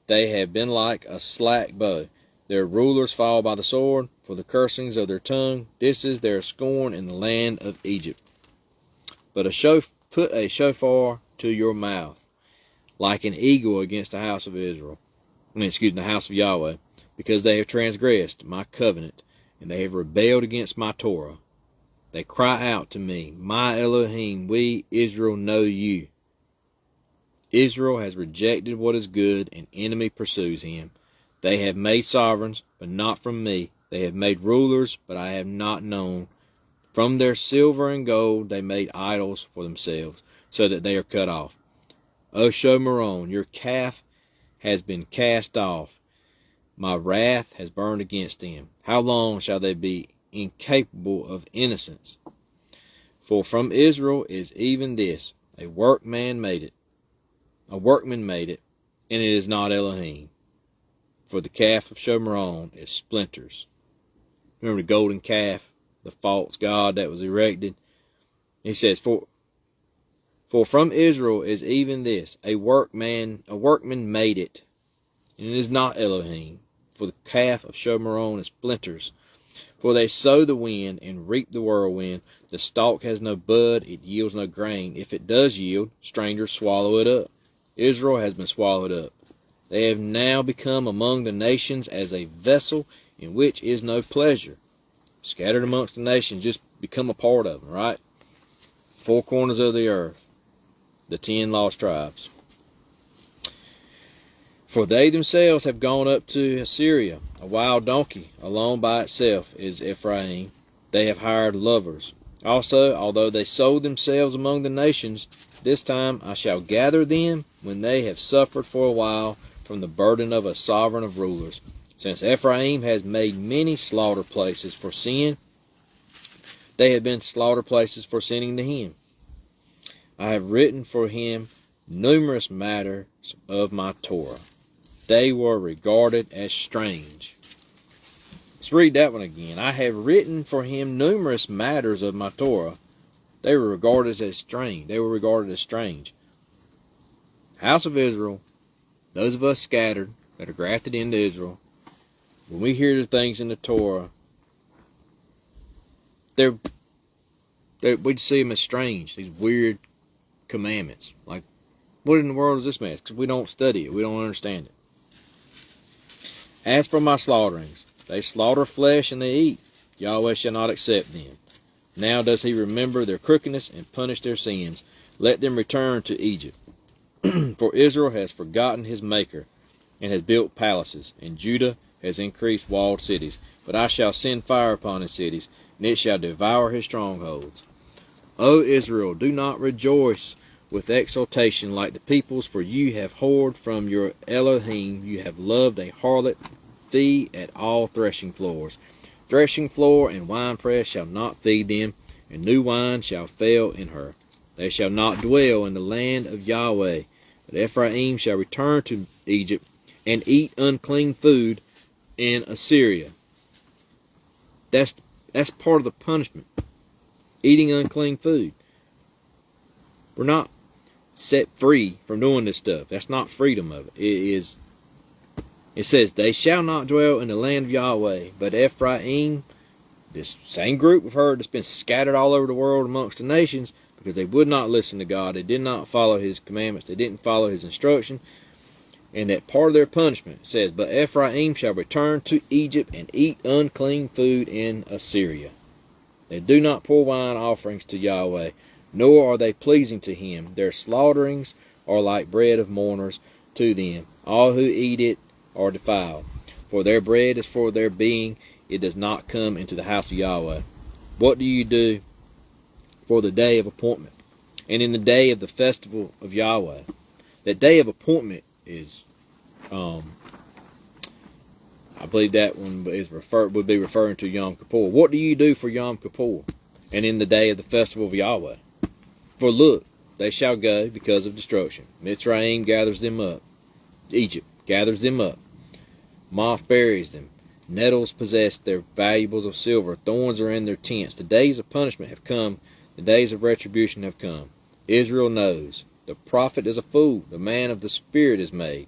They have been like a slack bow. Their rulers fall by the sword, for the cursings of their tongue. This is their scorn in the land of Egypt. But put a shofar to your mouth, like an eagle against the house of Israel. The house of Yahweh, because they have transgressed my covenant, and they have rebelled against my Torah. They cry out to me, my Elohim, we, Israel, know you. Israel has rejected what is good, and enemy pursues him. They have made sovereigns, but not from me. They have made rulers, but I have not known. From their silver and gold they made idols for themselves, so that they are cut off. O Shomeron, your calf has been cast off. My wrath has burned against them. How long shall they be incapable of innocence? For from Israel is even this, a workman made it, and it is not Elohim. For the calf of Shomeron is splinters. Remember the golden calf, the false god that was erected? He says, For from Israel is even this, a workman made it, and it is not Elohim. For the calf of Shomeron is splinters. For they sow the wind and reap the whirlwind. The stalk has no bud, it yields no grain. If it does yield, strangers swallow it up. Israel has been swallowed up. They have now become among the nations as a vessel in which is no pleasure. Scattered amongst the nations, just become a part of them, right? 4 corners of the earth. The 10 lost tribes. For they themselves have gone up to Assyria. A wild donkey alone by itself is Ephraim. They have hired lovers. Also, although they sold themselves among the nations, this time I shall gather them when they have suffered for a while from the burden of a sovereign of rulers. Since Ephraim has made many slaughter places for sin, they have been slaughter places for sinning to him. I have written for him numerous matters of my Torah. They were regarded as strange. Let's read that one again. I have written for him numerous matters of my Torah. They were regarded as strange. House of Israel, those of us scattered that are grafted into Israel, when we hear the things in the Torah, we'd see them as strange, these weird commandments. Like, what in the world is this mess? Because we don't study it. We don't understand it. As for my slaughterings, they slaughter flesh and they eat. Yahweh shall not accept them. Now does he remember their crookedness and punish their sins. Let them return to Egypt. For Israel has forgotten his maker, and has built palaces, and Judah has increased walled cities. But I shall send fire upon his cities, and it shall devour his strongholds. O Israel, do not rejoice with exultation like the peoples, for you have whored from your Elohim. You have loved a harlot fee at all threshing floors. Threshing floor and winepress shall not feed them, and new wine shall fail in her. They shall not dwell in the land of Yahweh, but Ephraim shall return to Egypt and eat unclean food in Assyria. That's part of the punishment. Eating unclean food. We're not set free from doing this stuff. That's not freedom of it. It says, they shall not dwell in the land of Yahweh, but Ephraim, this same group we've heard that's been scattered all over the world amongst the nations, because they would not listen to God. They did not follow his commandments. They didn't follow his instruction. And that part of their punishment says, but Ephraim shall return to Egypt and eat unclean food in Assyria. They do not pour wine offerings to Yahweh, nor are they pleasing to him. Their slaughterings are like bread of mourners to them. All who eat it are defiled. For their bread is for their being. It does not come into the house of Yahweh. What do you do for the day of appointment, and in the day of the festival of Yahweh? That day of appointment is, I believe that one would be referring to Yom Kippur. What do you do for Yom Kippur and in the day of the festival of Yahweh? For look, they shall go because of destruction. Mitzrayim gathers them up. Egypt gathers them up. Moth buries them. Nettles possess their valuables of silver. Thorns are in their tents. The days of punishment have come. The days of retribution have come. Israel knows. The prophet is a fool. The man of the spirit is mad.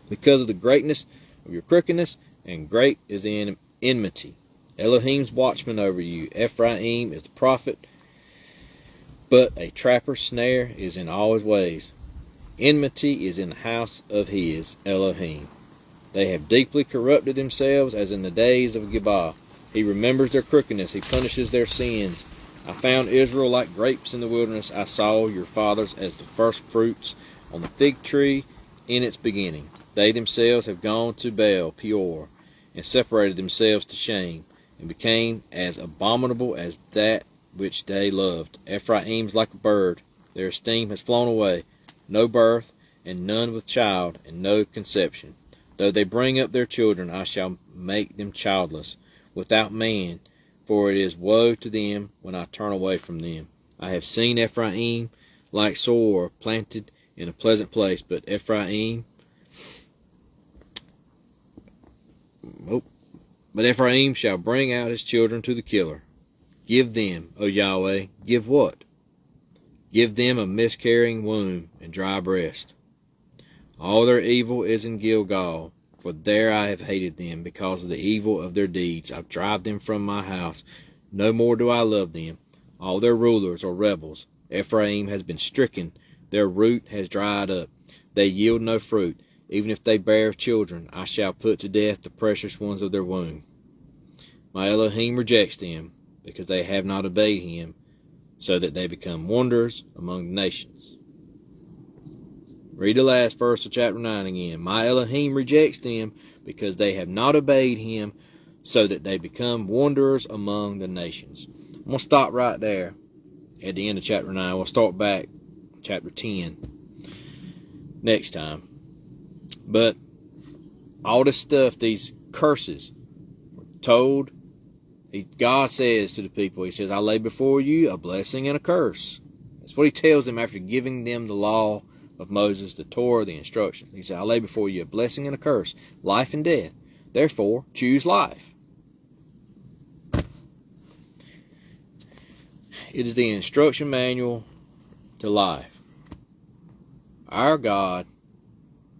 Because of the greatness of your crookedness, and great is the enmity. Elohim's watchman over you. Ephraim is the prophet, but a trapper's snare is in all his ways. Enmity is in the house of his, Elohim. They have deeply corrupted themselves as in the days of Gibah. He remembers their crookedness. He punishes their sins. I found Israel like grapes in the wilderness. I saw your fathers as the first fruits on the fig tree in its beginning. They themselves have gone to Baal Peor and separated themselves to shame and became as abominable as that which they loved. Ephraim's like a bird. Their esteem has flown away. No birth, and none with child, and no conception. Though they bring up their children, I shall make them childless, without man, for it is woe to them when I turn away from them. I have seen Ephraim like sower planted in a pleasant place, but Ephraim shall bring out his children to the killer. Give them, O Yahweh, give what? Give them a miscarrying womb and dry breast. All their evil is in Gilgal, for there I have hated them because of the evil of their deeds. I've driven them from my house. No more do I love them. All their rulers are rebels. Ephraim has been stricken. Their root has dried up. They yield no fruit. Even if they bear children, I shall put to death the precious ones of their womb. My Elohim rejects them, because they have not obeyed him, so that they become wanderers among the nations. Read the last verse of chapter 9 again. My Elohim rejects them, because they have not obeyed him, so that they become wanderers among the nations. I'm going to stop right there at the end of chapter 9. We'll start back chapter 10 next time. But all this stuff, these curses, were told. God says to the people, he says, I lay before you a blessing and a curse. That's what he tells them after giving them the law of Moses, the Torah, the instructions. He said, I lay before you a blessing and a curse, life and death. Therefore, choose life. It is the instruction manual to life. Our God,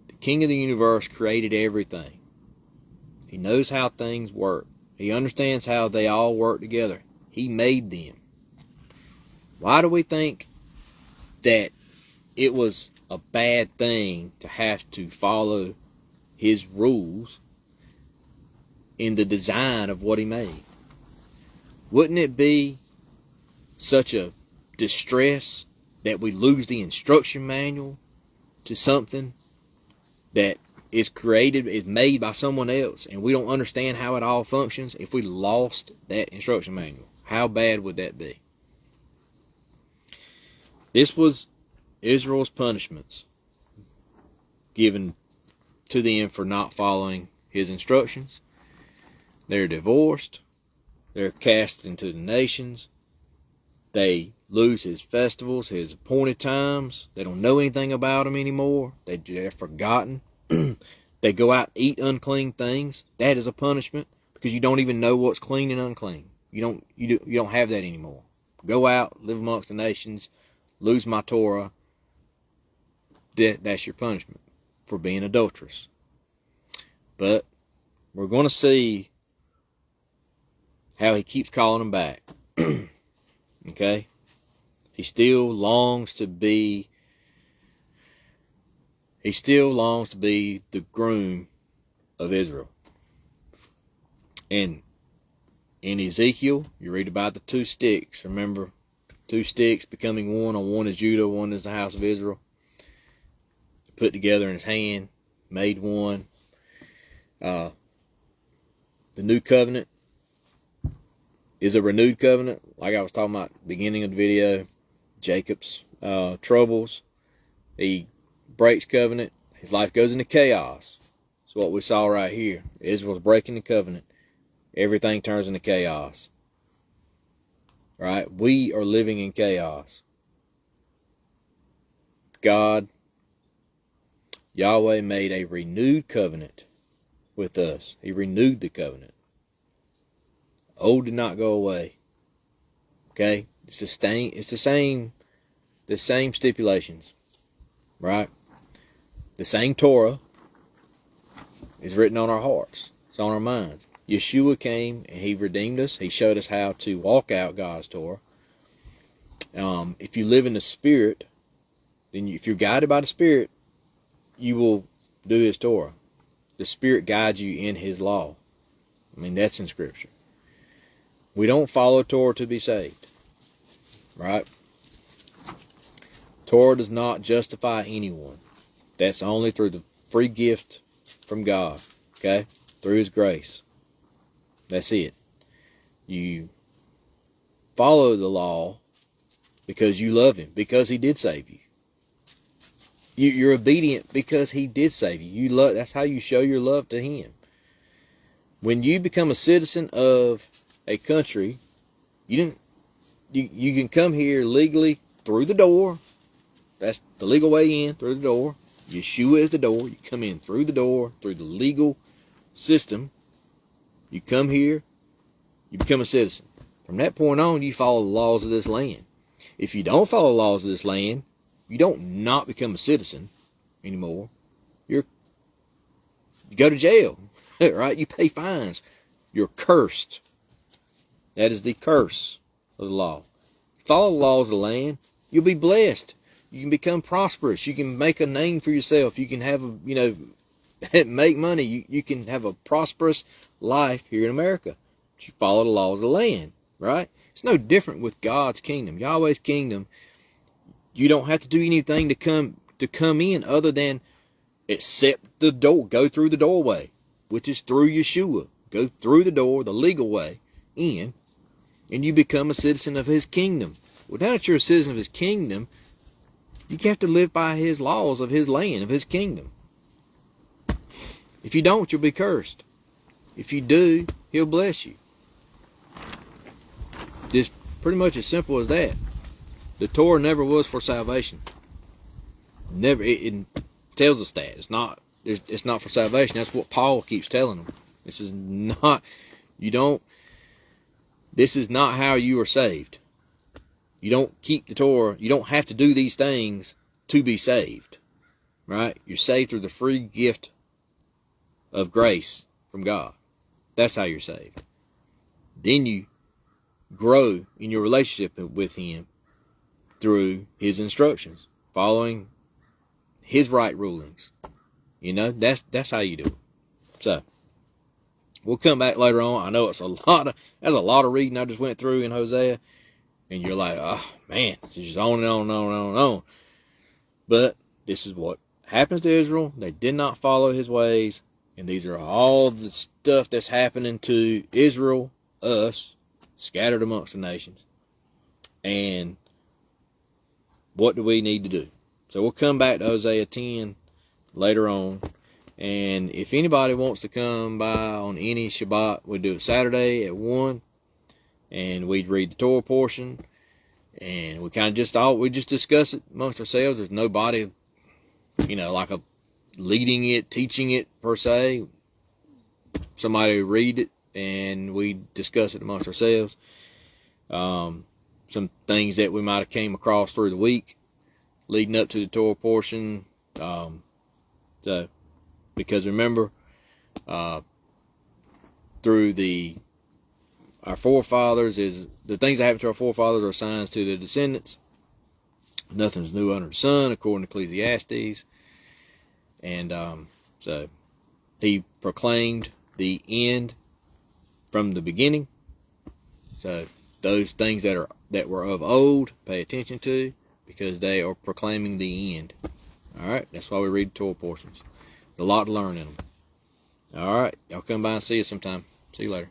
the King of the universe, created everything. He knows how things work. He understands how they all work together. He made them. Why do we think that it was a bad thing to have to follow his rules in the design of what he made? Wouldn't it be such a distress that we lose the instruction manual to something that is created, is made by someone else, and we don't understand how it all functions? If we lost that instruction manual, how bad would that be? This was Israel's punishments given to them for not following his instructions. They're divorced. They're cast into the nations. They lose his festivals, his appointed times. They don't know anything about him anymore. They're forgotten. They go out and eat unclean things. That is a punishment, because you don't even know what's clean and unclean. You don't have that anymore. Go out, live amongst the nations, lose my Torah. That's your punishment for being adulterous. But we're going to see how he keeps calling them back. Okay? He still longs to be the groom of Israel. And in Ezekiel, you read about the two sticks. Remember, two sticks becoming one. On one is Judah, one is the house of Israel. Put together in his hand, made one. The new covenant is a renewed covenant. Like I was talking about at the beginning of the video, Jacob's troubles He breaks covenant. His life goes into chaos. That's what we saw right here. Israel's breaking the covenant. Everything turns into chaos. Right? We are living in chaos. God, Yahweh made a renewed covenant with us. He renewed the covenant. Old did not go away. Okay? It's the same stipulations. Right? The same Torah is written on our hearts. It's on our minds. Yeshua came and he redeemed us. He showed us how to walk out God's Torah. If you live in the Spirit, then if you're guided by the Spirit, you will do His Torah. The Spirit guides you in His law. I mean, that's in Scripture. We don't follow Torah to be saved. Right? Torah does not justify anyone. That's only through the free gift from God. Okay? Through His grace. That's it. You follow the law because you love Him, because He did save you. You're obedient because He did save you. That's how you show your love to Him. When you become a citizen of a country, you can come here legally through the door. That's the legal way in, through the door. Yeshua is the door. You come in through the door, through the legal system. You come here, you become a citizen. From that point on, you follow the laws of this land. If you don't follow the laws of this land, you don't not become a citizen anymore. You go to jail, right? You pay fines. You're cursed. That is the curse of the law. Follow the laws of the land, you'll be blessed. You can become prosperous. You can make a name for yourself. You can have make money. You can have a prosperous life here in America. But you follow the laws of the land, right? It's no different with God's kingdom. Yahweh's kingdom. You don't have to do anything to come in other than accept the door. Go through the doorway, which is through Yeshua. Go through the door, the legal way, in, and you become a citizen of His kingdom. Well, now that you're a citizen of His kingdom, you have to live by His laws of His land, of His kingdom. If you don't, you'll be cursed. If you do, He'll bless you. Just pretty much as simple as that. The Torah never was for salvation. Never. It tells us that. It's not for salvation. That's what Paul keeps telling them. This is not how you are saved. You don't keep the Torah. You don't have to do these things to be saved. Right? You're saved through the free gift of grace from God. That's how you're saved. Then you grow in your relationship with Him through His instructions, following His right rulings. That's how you do it. So we'll come back later on. I know that's a lot of reading I just went through in Hosea. And you're like, oh man, it's just on and on and on and on and on. But this is what happens to Israel. They did not follow His ways. And these are all the stuff that's happening to Israel, us, scattered amongst the nations. And what do we need to do? So we'll come back to Hosea 10 later on. And if anybody wants to come by on any Shabbat, we do it Saturday at 1. And we'd read the Torah portion, and we kind of just discuss it amongst ourselves. There's nobody, like leading it, teaching it per se. Somebody read it, and we discuss it amongst ourselves. Some things that we might have came across through the week, leading up to the Torah portion. Because remember, through our forefathers, is the things that happened to our forefathers are signs to their descendants. Nothing's new under the sun, according to Ecclesiastes. And so He proclaimed the end from the beginning. So those things that were of old, pay attention to, because they are proclaiming the end. All right, that's why we read Torah portions. There's a lot to learn in them. All right, y'all come by and see us sometime. See you later.